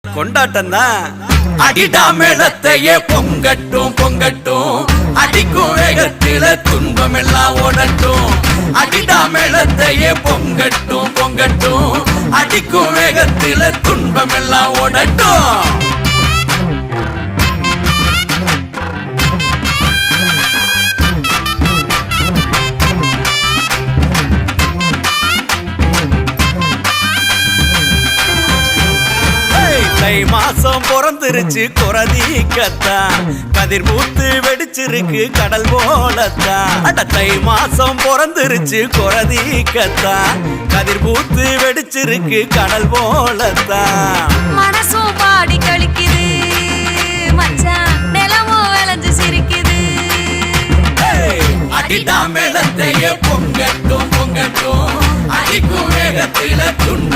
கொண்டாட்டம் தான். அடிடா மேளத்தையே பொங்கட்டும் பொங்கட்டும், அடிக்கும் வேகத்தில துன்பம் எல்லாம் ஓடட்டும். அடிடா மேளத்தையே பொங்கட்டும் பொங்கட்டும், அடிக்கும் வேகத்தில துன்பம் எல்லாம் ஓடட்டும். தை மாசம் பிறந்துருச்சு குறதீக்கத்தான், கதிர் பூத்து வெடிச்சிருக்கு கடல் போலத்தான். அட தை மாசம் பிறந்துருச்சு குறதீக்கத்தான், கதிர் பூத்து வெடிச்சிருக்கு கடல் போலத்தான். மனசும் பாடி கழிக்குது மச்சான், நிலமும் விளைஞ்சு சிரிக்குது. அடிடா மேளத்தையே பொங்கட்டும் பொங்கட்டும், அடிக்கும் வேகத்தில துன்பம்